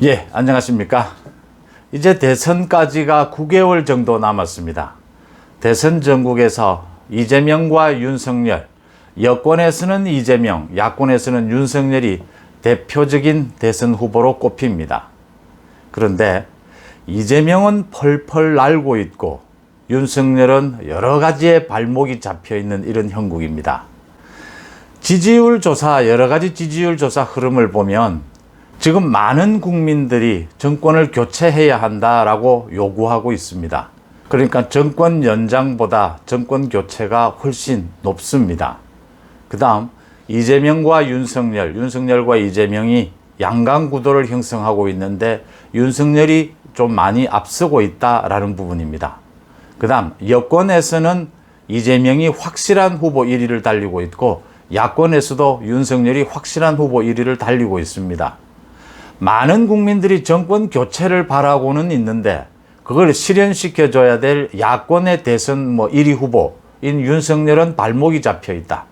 예, 안녕하십니까. 이제 대선까지가 9개월 정도 남았습니다. 대선 전국에서 이재명과 윤석열, 여권에서는 이재명, 야권에서는 윤석열이 대표적인 대선 후보로 꼽힙니다. 그런데 이재명은 펄펄 날고 있고 윤석열은 여러 가지의 발목이 잡혀 있는 이런 형국입니다. 지지율 조사, 여러 가지 지지율 조사 흐름을 보면 지금 많은 국민들이 정권을 교체해야 한다라고 요구하고 있습니다. 그러니까 정권 연장보다 정권 교체가 훨씬 높습니다. 그 다음 이재명과 윤석열과 이재명이 양강 구도를 형성하고 있는데 윤석열이 좀 많이 앞서고 있다라는 부분입니다. 그 다음 여권에서는 이재명이 확실한 후보 1위를 달리고 있고 야권에서도 윤석열이 확실한 후보 1위를 달리고 있습니다. 많은 국민들이 정권 교체를 바라고는 있는데 그걸 실현시켜줘야 될 야권의 대선 1위 후보인 윤석열은 발목이 잡혀 있다.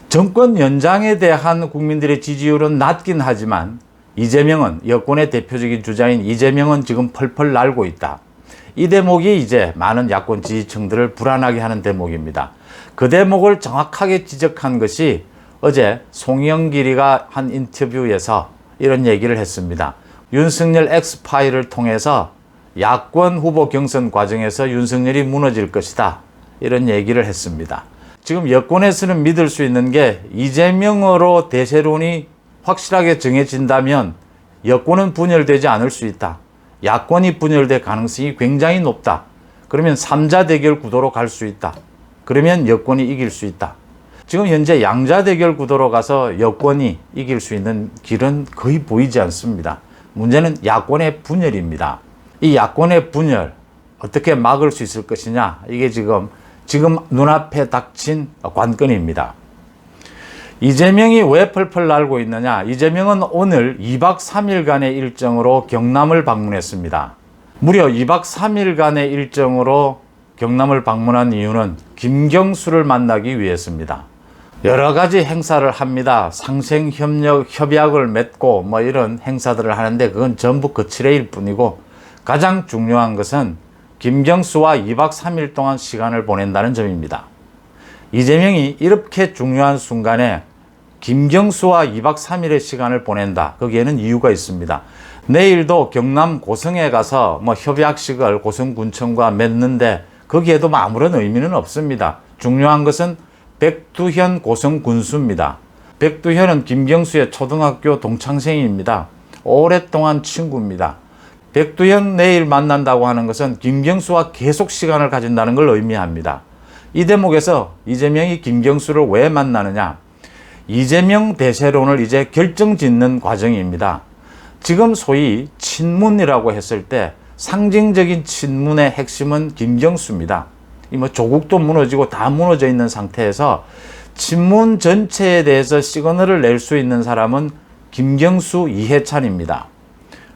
정권 연장에 대한 국민들의 지지율은 낮긴 하지만 이재명은 여권의 대표적인 주자인 이재명은 지금 펄펄 날고 있다. 이 대목이 이제 많은 야권 지지층들을 불안하게 하는 대목입니다. 그 대목을 정확하게 지적한 것이 어제 송영길이가 한 인터뷰에서 이런 얘기를 했습니다. 윤석열 X파일을 통해서 야권 후보 경선 과정에서 윤석열이 무너질 것이다. 이런 얘기를 했습니다. 지금 여권에서는 믿을 수 있는 게 이재명으로 대세론이 확실하게 정해진다면 여권은 분열되지 않을 수 있다. 야권이 분열될 가능성이 굉장히 높다. 그러면 3자 대결 구도로 갈 수 있다. 그러면 여권이 이길 수 있다. 지금 현재 양자 대결 구도로 가서 여권이 이길 수 있는 길은 거의 보이지 않습니다. 문제는 야권의 분열입니다. 이 야권의 분열 어떻게 막을 수 있을 것이냐, 이게 지금 눈앞에 닥친 관건입니다. 이재명이 왜 펄펄 날고 있느냐? 이재명은 오늘 2박 3일간의 일정으로 경남을 방문했습니다. 무려 2박 3일간의 일정으로 경남을 방문한 이유는 김경수를 만나기 위해서입니다. 여러 가지 행사를 합니다. 상생협약을 맺고 이런 행사들을 하는데 그건 전부 거칠애일 뿐이고 가장 중요한 것은 김경수와 2박 3일 동안 시간을 보낸다는 점입니다. 이재명이 이렇게 중요한 순간에 김경수와 2박 3일의 시간을 보낸다. 거기에는 이유가 있습니다. 내일도 경남 고성에 가서 협약식을 고성군청과 맺는데 거기에도 아무런 의미는 없습니다. 중요한 것은 백두현 고성군수입니다. 백두현은 김경수의 초등학교 동창생입니다. 오랫동안 친구입니다. 백두현 내일 만난다고 하는 것은 김경수와 계속 시간을 가진다는 걸 의미합니다. 이 대목에서 이재명이 김경수를 왜 만나느냐? 이재명 대세론을 이제 결정짓는 과정입니다. 지금 소위 친문이라고 했을 때 상징적인 친문의 핵심은 김경수입니다. 조국도 무너지고 다 무너져 있는 상태에서 친문 전체에 대해서 시그널을 낼 수 있는 사람은 김경수, 이해찬입니다.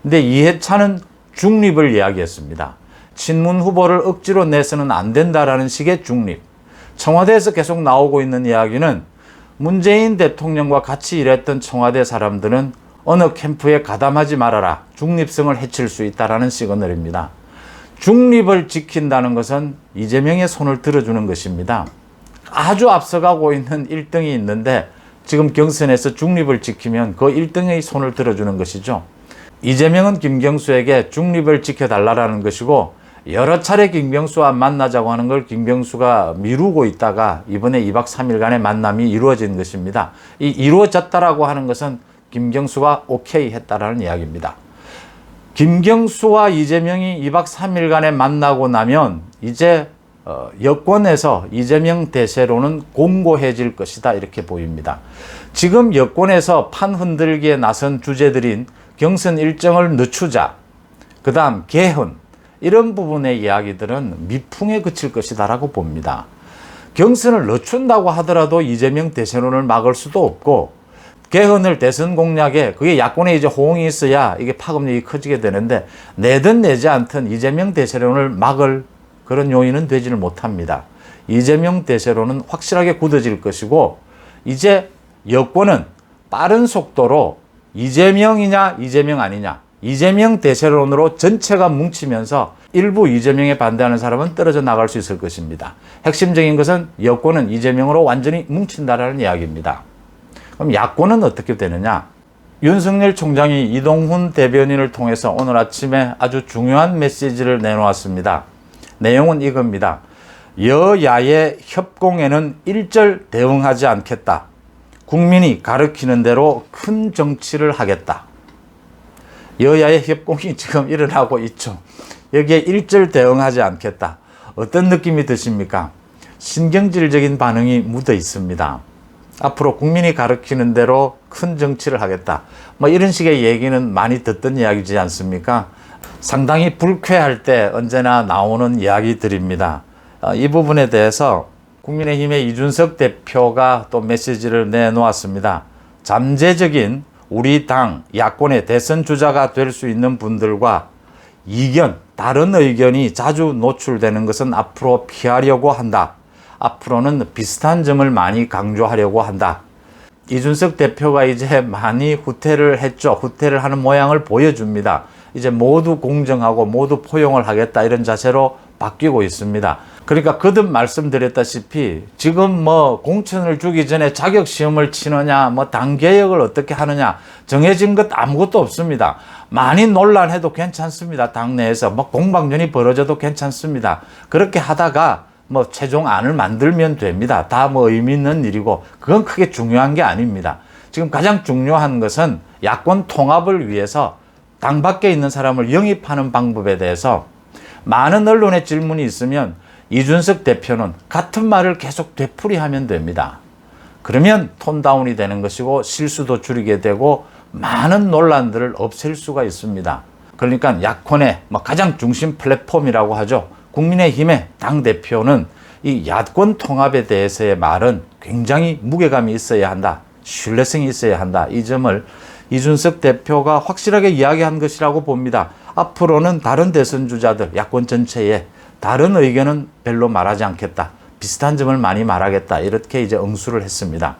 근데 이해찬은 중립을 이야기했습니다. 친문 후보를 억지로 내서는 안 된다라는 식의 중립. 청와대에서 계속 나오고 있는 이야기는 문재인 대통령과 같이 일했던 청와대 사람들은 어느 캠프에 가담하지 말아라. 중립성을 해칠 수 있다라는 시그널입니다. 중립을 지킨다는 것은 이재명의 손을 들어주는 것입니다. 아주 앞서가고 있는 1등이 있는데 지금 경선에서 중립을 지키면 그 1등의 손을 들어주는 것이죠. 이재명은 김경수에게 중립을 지켜달라는 것이고 여러 차례 김경수와 만나자고 하는 걸 김경수가 미루고 있다가 이번에 2박 3일간의 만남이 이루어진 것입니다. 이 이루어졌다라고 하는 것은 김경수가 오케이 했다라는 이야기입니다. 김경수와 이재명이 2박 3일간에 만나고 나면 이제 여권에서 이재명 대세로는 공고해질 것이다 이렇게 보입니다. 지금 여권에서 판 흔들기에 나선 주제들인 경선 일정을 늦추자, 그 다음 개헌, 이런 부분의 이야기들은 미풍에 그칠 것이다 라고 봅니다. 경선을 늦춘다고 하더라도 이재명 대세론을 막을 수도 없고 개헌을 대선 공약에 그게 야권에 이제 호응이 있어야 이게 파급력이 커지게 되는데 내든 내지 않든 이재명 대세론을 막을 그런 요인은 되지를 못합니다. 이재명 대세론은 확실하게 굳어질 것이고 이제 여권은 빠른 속도로 이재명이냐 이재명 아니냐, 이재명 대세론으로 전체가 뭉치면서 일부 이재명에 반대하는 사람은 떨어져 나갈 수 있을 것입니다. 핵심적인 것은 여권은 이재명으로 완전히 뭉친다라는 이야기입니다. 그럼 야권은 어떻게 되느냐? 윤석열 총장이 이동훈 대변인을 통해서 오늘 아침에 아주 중요한 메시지를 내놓았습니다. 내용은 이겁니다. 여야의 협공에는 일절 대응하지 않겠다. 국민이 가르치는 대로 큰 정치를 하겠다. 여야의 협공이 지금 일어나고 있죠. 여기에 일절 대응하지 않겠다. 어떤 느낌이 드십니까? 신경질적인 반응이 묻어 있습니다. 앞으로 국민이 가르치는 대로 큰 정치를 하겠다. 뭐 이런 식의 얘기는 많이 듣던 이야기지 않습니까? 상당히 불쾌할 때 언제나 나오는 이야기들입니다. 이 부분에 대해서 국민의힘의 이준석 대표가 또 메시지를 내놓았습니다. 잠재적인 우리 당 야권의 대선 주자가 될 수 있는 분들과 이견, 다른 의견이 자주 노출되는 것은 앞으로 피하려고 한다. 앞으로는 비슷한 점을 많이 강조하려고 한다. 이준석 대표가 이제 많이 후퇴를 했죠. 후퇴를 하는 모양을 보여줍니다. 이제 모두 공정하고 모두 포용을 하겠다, 이런 자세로 바뀌고 있습니다. 그러니까 거듭 말씀드렸다시피 지금 뭐 공천을 주기 전에 자격시험을 치느냐, 뭐 당개혁을 어떻게 하느냐, 정해진 것 아무것도 없습니다. 많이 논란해도 괜찮습니다. 당내에서 뭐 공방전이 벌어져도 괜찮습니다. 그렇게 하다가 뭐 최종 안을 만들면 됩니다. 다 뭐 의미 있는 일이고 그건 크게 중요한 게 아닙니다. 지금 가장 중요한 것은 야권 통합을 위해서 당 밖에 있는 사람을 영입하는 방법에 대해서 많은 언론의 질문이 있으면 이준석 대표는 같은 말을 계속 되풀이하면 됩니다. 그러면 톤다운이 되는 것이고 실수도 줄이게 되고 많은 논란들을 없앨 수가 있습니다. 그러니까 야권의 가장 중심 플랫폼이라고 하죠. 국민의힘의 당대표는 이 야권 통합에 대해서의 말은 굉장히 무게감이 있어야 한다. 신뢰성이 있어야 한다. 이 점을 이준석 대표가 확실하게 이야기한 것이라고 봅니다. 앞으로는 다른 대선 주자들, 야권 전체에 다른 의견은 별로 말하지 않겠다. 비슷한 점을 많이 말하겠다. 이렇게 이제 응수를 했습니다.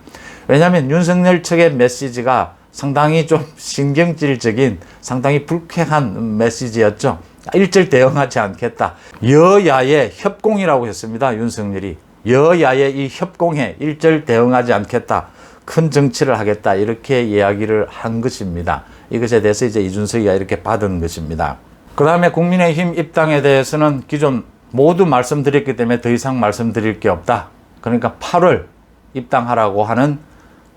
왜냐하면 윤석열 측의 메시지가 상당히 좀 신경질적인, 상당히 불쾌한 메시지였죠. 일절 대응하지 않겠다. 여야의 협공이라고 했습니다. 윤석열이. 여야의 이 협공에 일절 대응하지 않겠다. 큰 정치를 하겠다. 이렇게 이야기를 한 것입니다. 이것에 대해서 이제 이준석이가 이렇게 받은 것입니다. 그 다음에 국민의힘 입당에 대해서는 기존 모두 말씀드렸기 때문에 더 이상 말씀드릴 게 없다. 그러니까 8월 입당하라고 하는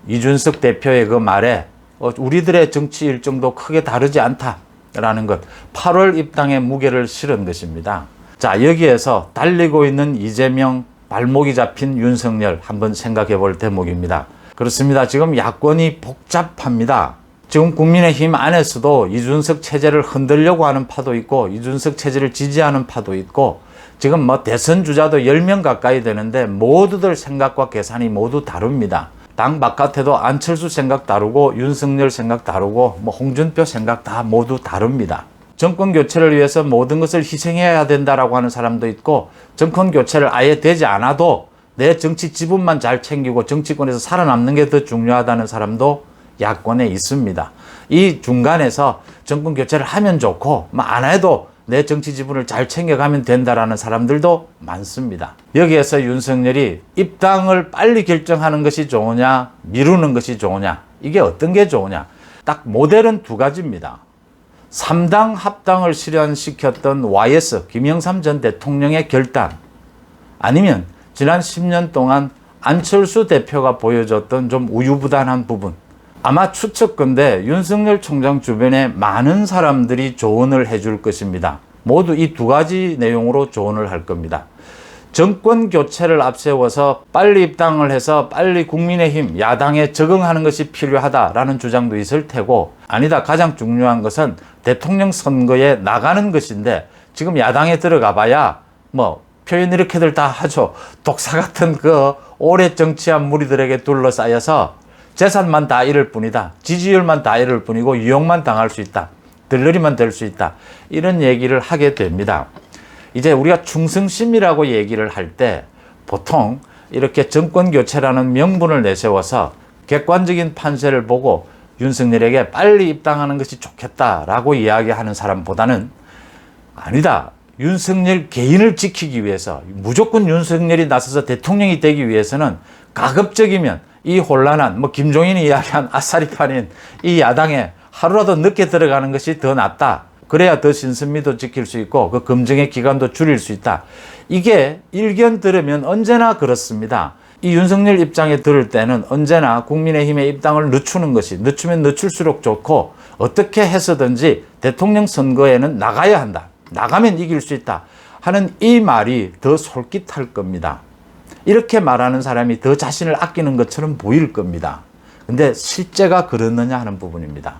이준석 대표의 그 말에 우리들의 정치 일정도 크게 다르지 않다라는 것, 8월 입당의 무게를 실은 것입니다. 자, 여기에서 달리고 있는 이재명, 발목이 잡힌 윤석열 한번 생각해 볼 대목입니다. 그렇습니다. 지금 야권이 복잡합니다. 지금 국민의힘 안에서도 이준석 체제를 흔들려고 하는 파도 있고 이준석 체제를 지지하는 파도 있고 지금 뭐 대선 주자도 10명 가까이 되는데 모두들 생각과 계산이 모두 다릅니다. 당 바깥에도 안철수 생각 다르고 윤석열 생각 다르고 뭐 홍준표 생각 다 모두 다릅니다. 정권 교체를 위해서 모든 것을 희생해야 된다라고 하는 사람도 있고 정권 교체를 아예 되지 않아도 내 정치 지분만 잘 챙기고 정치권에서 살아남는 게 더 중요하다는 사람도 야권에 있습니다. 이 중간에서 정권 교체를 하면 좋고 안 해도 내 정치 지분을 잘 챙겨가면 된다라는 사람들도 많습니다. 여기에서 윤석열이 입당을 빨리 결정하는 것이 좋으냐, 미루는 것이 좋으냐, 이게 어떤 게 좋으냐, 딱 모델은 두 가지입니다. 3당 합당을 실현시켰던 YS 김영삼 전 대통령의 결단, 아니면 지난 10년 동안 안철수 대표가 보여줬던 좀 우유부단한 부분, 아마 추측건데 윤석열 총장 주변에 많은 사람들이 조언을 해줄 것입니다. 모두 이 두 가지 내용으로 조언을 할 겁니다. 정권 교체를 앞세워서 빨리 입당을 해서 빨리 국민의힘 야당에 적응하는 것이 필요하다라는 주장도 있을 테고, 아니다, 가장 중요한 것은 대통령 선거에 나가는 것인데 지금 야당에 들어가 봐야 뭐 표현 이렇게들 다 하죠. 독사 같은 그 오래 정치한 무리들에게 둘러싸여서 재산만 다 잃을 뿐이다. 지지율만 다 잃을 뿐이고 유혹만 당할 수 있다. 들러리만 될 수 있다. 이런 얘기를 하게 됩니다. 이제 우리가 충성심이라고 얘기를 할 때 보통 이렇게 정권 교체라는 명분을 내세워서 객관적인 판세를 보고 윤석열에게 빨리 입당하는 것이 좋겠다라고 이야기하는 사람보다는 아니다. 윤석열 개인을 지키기 위해서 무조건 윤석열이 나서서 대통령이 되기 위해서는 가급적이면 이 혼란한 김종인이 이야기한 아싸리판인 이 야당에 하루라도 늦게 들어가는 것이 더 낫다. 그래야 더 신선미도 지킬 수 있고 그 검증의 기간도 줄일 수 있다. 이게 일견 들으면 언제나 그렇습니다. 이 윤석열 입장에 들을 때는 언제나 국민의힘의 입당을 늦추는 것이 늦추면 늦출수록 좋고 어떻게 해서든지 대통령 선거에는 나가야 한다. 나가면 이길 수 있다 하는 이 말이 더 솔깃할 겁니다. 이렇게 말하는 사람이 더 자신을 아끼는 것처럼 보일 겁니다. 근데 실제가 그렇느냐 하는 부분입니다.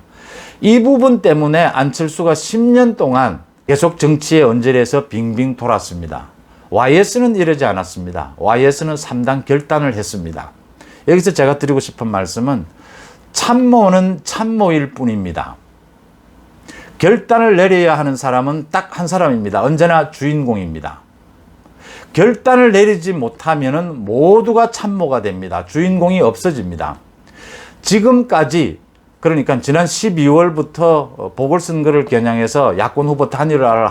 이 부분 때문에 안철수가 10년 동안 계속 정치의 언저리에서 빙빙 돌았습니다. YS는 이러지 않았습니다. YS는 3당 결단을 했습니다. 여기서 제가 드리고 싶은 말씀은 참모는 참모일 뿐입니다. 결단을 내려야 하는 사람은 딱 한 사람입니다. 언제나 주인공입니다. 결단을 내리지 못하면 모두가 참모가 됩니다. 주인공이 없어집니다. 지금까지 그러니까 지난 12월부터 보궐선거를 겨냥해서 야권 후보 단일화를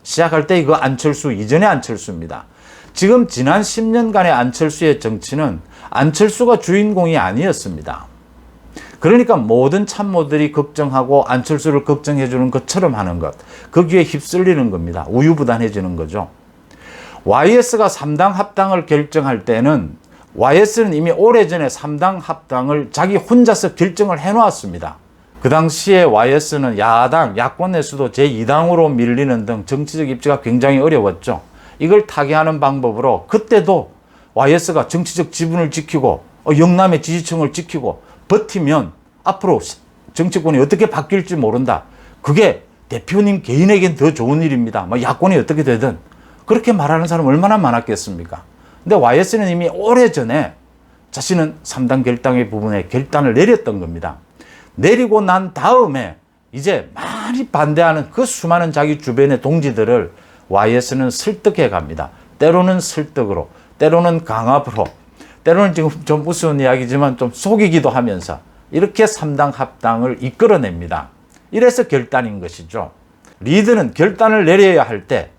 시작할 때 이거 안철수 이전의 안철수입니다. 지금 지난 10년간의 안철수의 정치는 안철수가 주인공이 아니었습니다. 그러니까 모든 참모들이 걱정하고 안철수를 걱정해 주는 것처럼 하는 것, 거기에 휩쓸리는 겁니다. 우유부단해지는 거죠. YS가 3당 합당을 결정할 때는 YS는 이미 오래전에 3당 합당을 자기 혼자서 결정을 해놓았습니다. 그 당시에 YS는 야권에서도 제2당으로 밀리는 등 정치적 입지가 굉장히 어려웠죠. 이걸 타개하는 방법으로 그때도 YS가 정치적 지분을 지키고 영남의 지지층을 지키고 버티면 앞으로 정치권이 어떻게 바뀔지 모른다. 그게 대표님 개인에겐 더 좋은 일입니다. 야권이 어떻게 되든. 그렇게 말하는 사람 얼마나 많았겠습니까? 근데 YS는 이미 오래전에 자신은 3당 결당의 부분에 결단을 내렸던 겁니다. 내리고 난 다음에 이제 많이 반대하는 그 수많은 자기 주변의 동지들을 YS는 설득해 갑니다. 때로는 설득으로, 때로는 강압으로, 때로는 지금 좀 우스운 이야기지만 좀 속이기도 하면서 이렇게 3당 합당을 이끌어냅니다. 이래서 결단인 것이죠. 리더는 결단을 내려야 할 때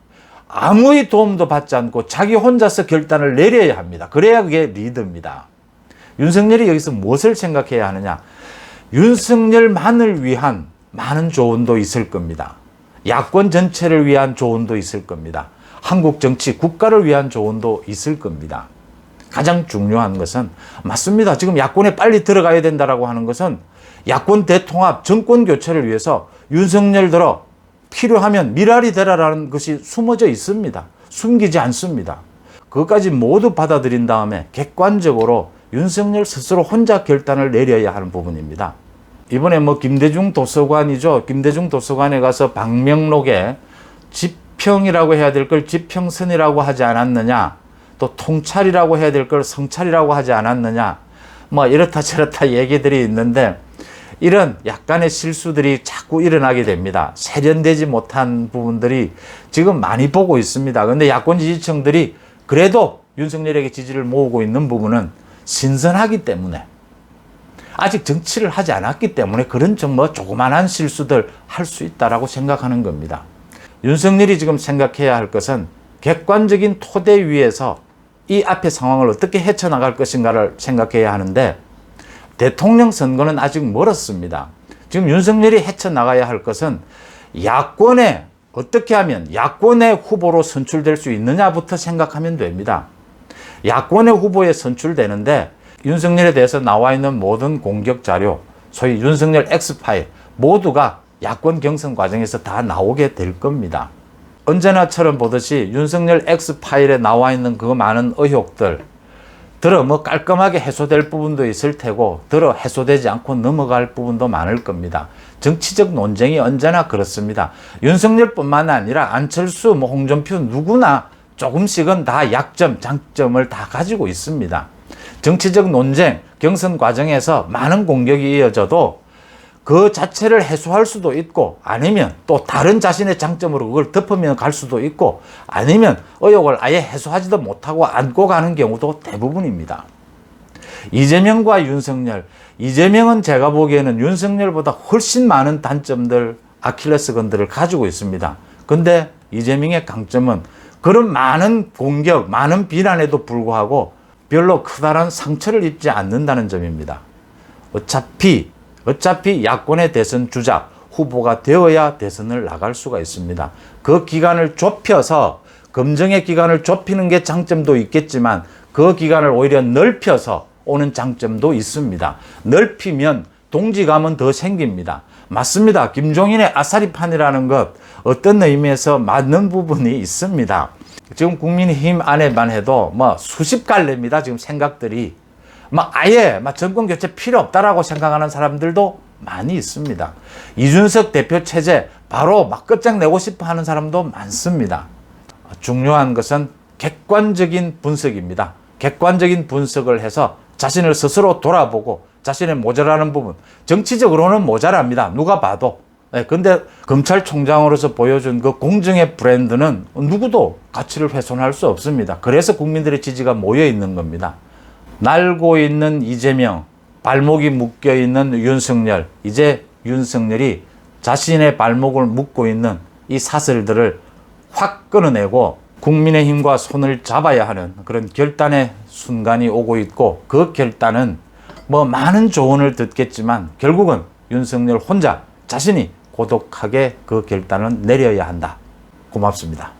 아무의 도움도 받지 않고 자기 혼자서 결단을 내려야 합니다. 그래야 그게 리더입니다. 윤석열이 여기서 무엇을 생각해야 하느냐? 윤석열만을 위한 많은 조언도 있을 겁니다. 야권 전체를 위한 조언도 있을 겁니다. 한국 정치, 국가를 위한 조언도 있을 겁니다. 가장 중요한 것은 맞습니다. 지금 야권에 빨리 들어가야 된다라고 하는 것은 야권 대통합, 정권 교체를 위해서 윤석열들어 필요하면 미랄이 되라라는 것이 숨어져 있습니다. 숨기지 않습니다. 그것까지 모두 받아들인 다음에 객관적으로 윤석열 스스로 혼자 결단을 내려야 하는 부분입니다. 이번에 김대중 도서관이죠. 김대중 도서관에 가서 방명록에 지평이라고 해야 될 걸 지평선이라고 하지 않았느냐. 또 통찰이라고 해야 될 걸 성찰이라고 하지 않았느냐. 이렇다 저렇다 얘기들이 있는데 이런 약간의 실수들이 자꾸 일어나게 됩니다. 세련되지 못한 부분들이 지금 많이 보고 있습니다. 그런데 야권 지지층들이 그래도 윤석열에게 지지를 모으고 있는 부분은 신선하기 때문에 아직 정치를 하지 않았기 때문에 그런 조그만한 실수들 할 수 있다라고 생각하는 겁니다. 윤석열이 지금 생각해야 할 것은 객관적인 토대 위에서 이 앞의 상황을 어떻게 헤쳐나갈 것인가를 생각해야 하는데 대통령 선거는 아직 멀었습니다. 지금 윤석열이 헤쳐나가야 할 것은 야권에 어떻게 하면 야권의 후보로 선출될 수 있느냐부터 생각하면 됩니다. 야권의 후보에 선출되는데 윤석열에 대해서 나와 있는 모든 공격 자료, 소위 윤석열 X파일 모두가 야권 경선 과정에서 다 나오게 될 겁니다. 언제나처럼 보듯이 윤석열 X파일에 나와 있는 그 많은 의혹들 깔끔하게 해소될 부분도 있을 테고 해소되지 않고 넘어갈 부분도 많을 겁니다. 정치적 논쟁이 언제나 그렇습니다. 윤석열뿐만 아니라 안철수, 홍준표 누구나 조금씩은 다 약점, 장점을 다 가지고 있습니다. 정치적 논쟁, 경선 과정에서 많은 공격이 이어져도 그 자체를 해소할 수도 있고 아니면 또 다른 자신의 장점으로 그걸 덮으면 갈 수도 있고 아니면 의혹을 아예 해소하지도 못하고 안고 가는 경우도 대부분입니다. 이재명과 윤석열 이재명은 제가 보기에는 윤석열보다 훨씬 많은 단점들, 아킬레스건들을 가지고 있습니다. 근데 이재명의 강점은 그런 많은 공격, 많은 비난에도 불구하고 별로 커다란 상처를 입지 않는다는 점입니다. 어차피 야권의 대선 주자 후보가 되어야 대선을 나갈 수가 있습니다. 그 기간을 좁혀서, 검증의 기간을 좁히는 게 장점도 있겠지만 그 기간을 오히려 넓혀서 오는 장점도 있습니다. 넓히면 동지감은 더 생깁니다. 맞습니다. 김종인의 아사리판이라는 것 어떤 의미에서 맞는 부분이 있습니다. 지금 국민의힘 안에만 해도 뭐 수십 갈래입니다. 지금 생각들이 아예 정권 교체 필요 없다라고 생각하는 사람들도 많이 있습니다. 이준석 대표 체제 바로 끝장내고 싶어 하는 사람도 많습니다. 중요한 것은 객관적인 분석입니다. 객관적인 분석을 해서 자신을 스스로 돌아보고 자신의 모자라는 부분, 정치적으로는 모자랍니다. 누가 봐도. 근데 검찰총장으로서 보여준 그 공정의 브랜드는 누구도 가치를 훼손할 수 없습니다. 그래서 국민들의 지지가 모여 있는 겁니다. 날고 있는 이재명, 발목이 묶여 있는 윤석열, 이제 윤석열이 자신의 발목을 묶고 있는 이 사슬들을 확 끊어내고 국민의힘과 손을 잡아야 하는 그런 결단의 순간이 오고 있고, 그 결단은 많은 조언을 듣겠지만 결국은 윤석열 혼자 자신이 고독하게 그 결단을 내려야 한다. 고맙습니다.